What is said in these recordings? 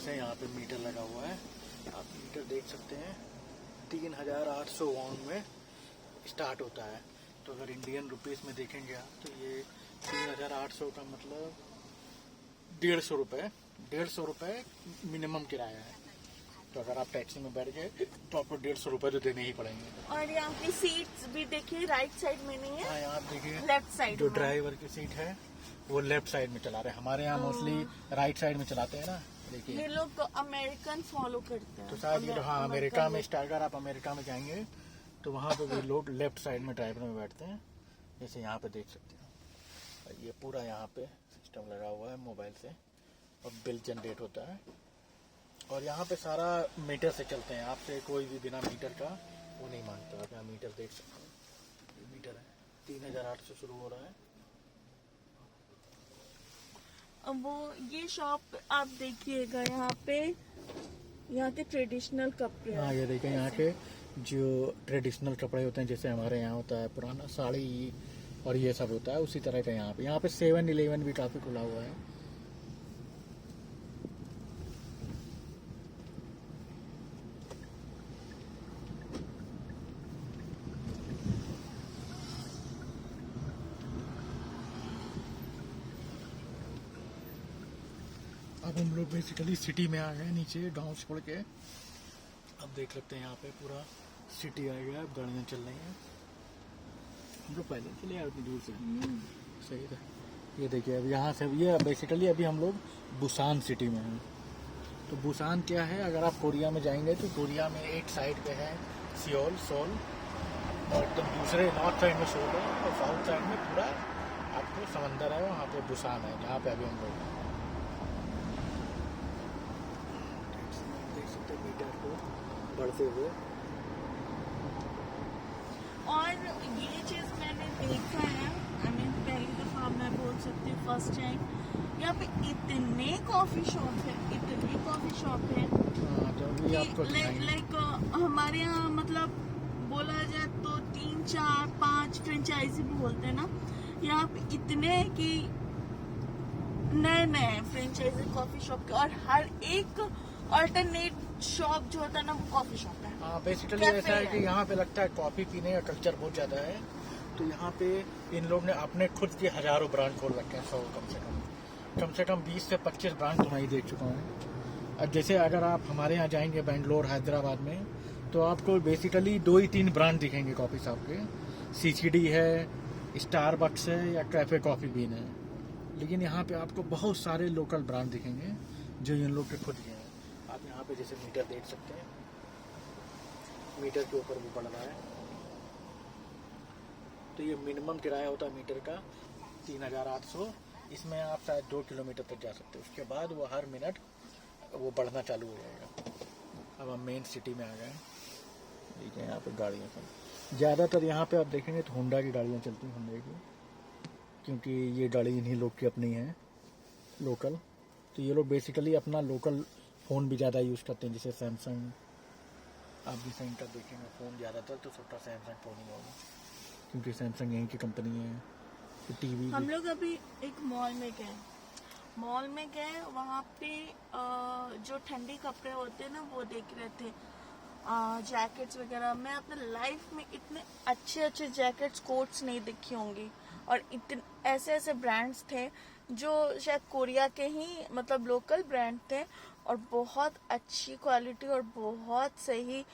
से यहाँ पे मीटर लगा हुआ है, आप मीटर देख सकते हैं 3800 वॉन में स्टार्ट होता है। तो अगर इंडियन रुपीस में देखेंगे आप तो ये 3800 का मतलब 150 रुपये मिनिमम किराया है। तो अगर आप टैक्सी में बैठ गए तो आपको 150 रुपये तो देने ही पड़ेंगे। और यहाँ की सीट्स भी देखिए राइट साइड में नहीं है, हाँ यहाँ आप देखिए लेफ्ट साइड जो ड्राइवर की सीट है वो लेफ्ट साइड में चला रहे हैं। हमारे यहाँ मोस्टली राइट साइड में चलाते हैं ना। देखिए ये लोग अमेरिकन फॉलो करते हैं। तो शायद ये हाँ अमेरिका में अगर आप अमेरिका में जाएंगे तो वहाँ पे भी लोग लेफ्ट साइड में ड्राइवर में बैठते हैं, जैसे यहाँ पे देख सकते हैं। ये पूरा यहाँ पे सिस्टम लगा हुआ है मोबाइल से और बिल जनरेट होता है। और यहाँ पे सारा मीटर से चलते हैं, आपसे कोई भी बिना मीटर का वो नहीं मांगता। आप यहाँ मीटर देख सकते हैं, ये मीटर है 3800 शुरू हो रहा है। वो ये शॉप आप देखिएगा, यहाँ के ट्रेडिशनल कपड़े। हाँ ये देखिए यहाँ के जो ट्रेडिशनल कपड़े होते हैं, जैसे हमारे यहाँ होता है पुराना साड़ी और ये सब होता है, उसी तरह का यहाँ पे 7-Eleven भी काफी खुला हुआ है। अब हम लोग बेसिकली सिटी में आ गए, नीचे गांव छोड़ के। अब देख सकते हैं यहाँ पे पूरा सिटी आ गया, अब गाड़ियाँ चल रही हैं। हम लोग पहले चले आए उतनी दूर से, सही था। ये देखिए अब यहाँ से ये बेसिकली अभी हम लोग बुसान सिटी में हैं। तो बुसान क्या है, अगर आप कोरिया में जाएंगे तो कोरिया में एक साइड पे है सोल और तो दूसरे नॉर्थ साइड में सोल है और साउथ साइड में पूरा आपको समंदर है, वहाँ पे बुसान है जहाँ पे अभी हम लोग देख सकते हैं मीटर को बढ़ते हुए। और ये चीज मैंने देखा है, पहली दफा मैं बोल सकती हूँ फर्स्ट टाइम, यहाँ पे इतने कॉफी शॉप है लाइक हमारे यहाँ मतलब बोला जाए तो 3, 4, 5 फ्रेंचाइजी भी बोलते हैं ना, यहाँ पे इतने कि नए फ्रेंचाइजी कॉफी शॉप के, और हर एक अल्टरनेट शॉप जो होता है ना वो कॉफी शॉप है। हाँ बेसिकली ऐसा है कि यहाँ पे लगता है कॉफी पीने का कल्चर बहुत ज्यादा है। तो यहाँ पे इन लोग ने अपने खुद के हजारों ब्रांड खोल रखे हैं, 100 कम से कम 20 से 25 ब्रांड तो मैं ही देख चुका हूँ। अब जैसे अगर आप हमारे यहाँ जाएंगे बेंगलोर हैदराबाद में तो आपको बेसिकली 2 ही 3 ब्रांड दिखेंगे कॉफी शॉप के, CCD है, स्टारबक्स है या कैफे कॉफी बीन है। लेकिन यहाँ पे आपको बहुत सारे लोकल ब्रांड दिखेंगे जो इन लोग के खुद के हैं। आप यहाँ पे जैसे मीटर देख सकते हैं, मीटर के ऊपर भी बढ़ रहा है। तो ये मिनिमम किराया होता है मीटर का 3800, इसमें आप शायद 2 किलोमीटर तक जा सकते हो। उसके बाद वो हर मिनट वो बढ़ना चालू हो जाएगा। अब हम मेन सिटी में आ गए, देखिए यहाँ पे गाड़ियाँ सब ज़्यादातर यहाँ पे आप देखेंगे तो होंडा की गाड़ियाँ चलती हैं, होंडा की, क्योंकि ये गाड़ी इन्हीं लोग की अपनी है लोकल। तो ये लोग बेसिकली अपना लोकल फ़ोन भी ज़्यादा यूज़ करते हैं, जैसे सैमसंग। आप भी सेंटर देखेंगे फ़ोन ज़्यादातर तो सबका सैमसंग फ़ोन ही होगा, क्योंकि सैमसंग यहीं की कंपनी है। तो टीवी हम लोग अभी एक मॉल में गए, वहाँ पे जो ठंडी कपड़े होते हैं ना वो देख रहे थे, जैकेट्स वगैरह। मैं अपने लाइफ में इतने अच्छे जैकेट्स कोट्स नहीं देखी होंगी, और इतने ऐसे ब्रांड्स थे जो शायद कोरिया के ही मतलब लोकल ब्रांड थे, और बहुत अच्छी क्वालिटी और बहुत सही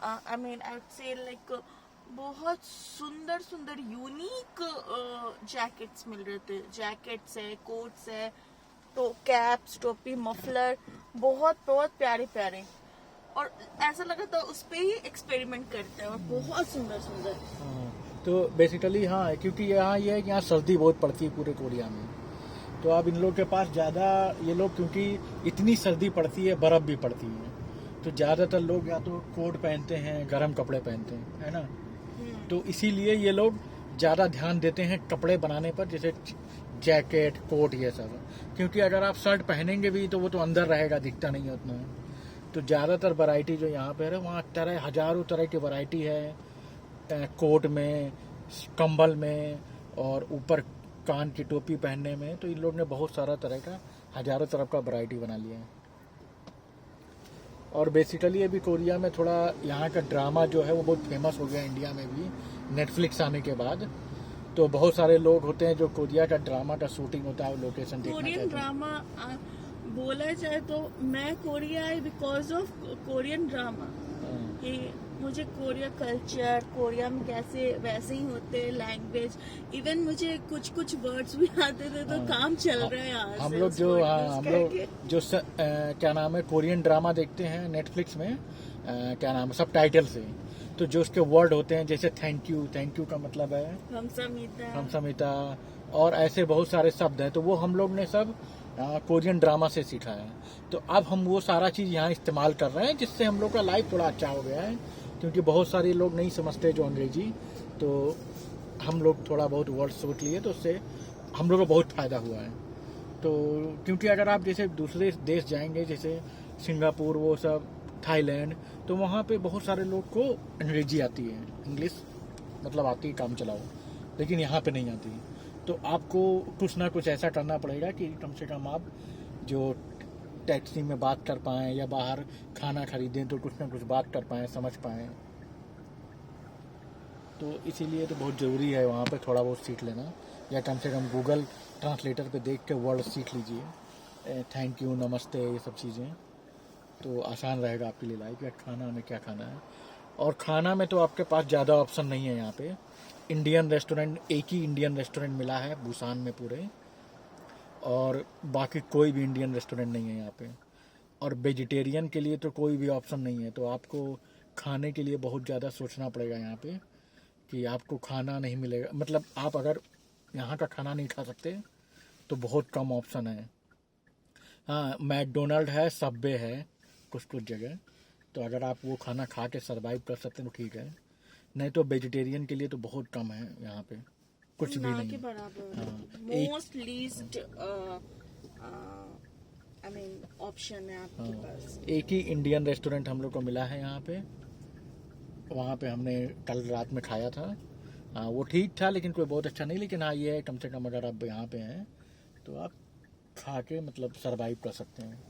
आई वुड से लाइक बहुत सुंदर यूनिक जैकेट्स मिल रहे थे। जैकेट्स है, कोट्स है, तो कैप्स, टोपी, मफलर, बहुत प्यारे, और ऐसा लगा था उस पे ही एक्सपेरिमेंट करते हैं, और बहुत सुंदर। हाँ, तो बेसिकली हाँ, क्योंकि यहाँ ये है कि यहाँ सर्दी बहुत पड़ती है पूरे कोरिया में। तो अब इन लोग के पास ज़्यादा ये लोग, क्योंकि इतनी सर्दी पड़ती है, बर्फ़ भी पड़ती है, तो ज़्यादातर लोग या तो कोट पहनते हैं, गर्म कपड़े पहनते हैं, है ना। तो इसीलिए ये लोग ज़्यादा ध्यान देते हैं कपड़े बनाने पर, जैसे जैकेट, कोट, ये सब। क्योंकि अगर आप शर्ट पहनेंगे भी तो वो तो अंदर रहेगा, दिखता नहीं है उतना। तो ज़्यादातर वैरायटी जो यहाँ पे है, वहाँ हज़ारों तरह की वैरायटी है, कोट में, कंबल में, और ऊपर कान की टोपी पहनने में। तो इन लोग ने बहुत सारा तरह का, हज़ारों तरह का वैरायटी बना लिया है। और बेसिकली अभी कोरिया में थोड़ा यहाँ का ड्रामा जो है वो बहुत फेमस हो गया इंडिया में भी, नेटफ्लिक्स आने के बाद। तो बहुत सारे लोग होते हैं जो कोरिया का ड्रामा का शूटिंग होता है वो लोकेशन देखना कोरियन चाहते हैं। ड्रामा बोला जाए तो मैं Korea I because of Korean drama. हाँ। कि मुझे कोरिया कल्चर, कोरिया में कैसे वैसे ही होते हैं, लैंग्वेज, इवन मुझे कुछ कुछ वर्ड्स भी आते थे, तो हाँ। काम चल रहा है यहाँ हम से लोग उस जो word हाँ, use हम लोग करके। जो क्या नाम है कोरियन ड्रामा देखते हैं नेटफ्लिक्स में, क्या नाम है सब टाइटल से, तो जो उसके वर्ड होते हैं जैसे थैंक यू का मतलब है हम समिता, और ऐसे बहुत सारे शब्द हैं, तो वो हम लोग ने सब कोरियन ड्रामा से सीखा है। तो अब हम वो सारा चीज़ यहाँ इस्तेमाल कर रहे हैं, जिससे हम लोग का लाइफ थोड़ा अच्छा हो गया है, क्योंकि बहुत सारे लोग नहीं समझते जो अंग्रेजी, तो हम लोग थोड़ा बहुत वर्ड सोच लिए, तो उससे हम लोग को बहुत फ़ायदा हुआ है। तो क्योंकि अगर आप जैसे दूसरे देश जाएंगे, जैसे सिंगापुर, वो सब थाईलैंड, तो वहाँ पे बहुत सारे लोग को अंग्रेजी आती है, इंग्लिश मतलब आती है काम चलाओ, लेकिन यहाँ पे नहीं आती। तो आपको कुछ ना कुछ ऐसा करना पड़ेगा कि कम से कम आप जो टैक्सी में बात कर पाएँ या बाहर खाना खरीदें तो कुछ ना कुछ बात कर पाएँ, समझ पाएँ। तो इसीलिए तो बहुत ज़रूरी है वहाँ पे थोड़ा बहुत सीख लेना, या कम से कम गूगल ट्रांसलेटर पे देख के वर्ड सीख लीजिए, थैंक यू, नमस्ते, ये सब चीज़ें, तो आसान रहेगा आपके लिए लाइफ, या खाना में क्या खाना है। और खाना में तो आपके पास ज़्यादा ऑप्शन नहीं है यहाँ पे। इंडियन रेस्टोरेंट, एक ही इंडियन रेस्टोरेंट मिला है बुसान में पूरे, और बाकी कोई भी इंडियन रेस्टोरेंट नहीं है यहाँ पे। और वेजिटेरियन के लिए तो कोई भी ऑप्शन नहीं है, तो आपको खाने के लिए बहुत ज़्यादा सोचना पड़ेगा यहाँ पे कि आपको खाना नहीं मिलेगा, मतलब आप अगर यहाँ का खाना नहीं खा सकते तो बहुत कम ऑप्शन है। हाँ, मैकडोनल्ड है, सबवे है कुछ कुछ जगह, तो अगर आप वो खाना खा के सरवाइव कर सकते हैं तो ठीक है, नहीं तो वेजिटेरियन के लिए तो बहुत कम है यहाँ पे, कुछ भी ना नहीं के है। बराबर, हाँ, एक most least I mean option है आपके पास। एक ही इंडियन रेस्टोरेंट हम लोग को मिला है यहाँ पे, वहाँ पे हमने कल रात में खाया था। हाँ, वो ठीक था लेकिन कोई बहुत अच्छा नहीं, लेकिन हाँ ये है कम से कम अगर आप यहाँ पे हैं तो आप खा के मतलब सरवाइव कर सकते हैं।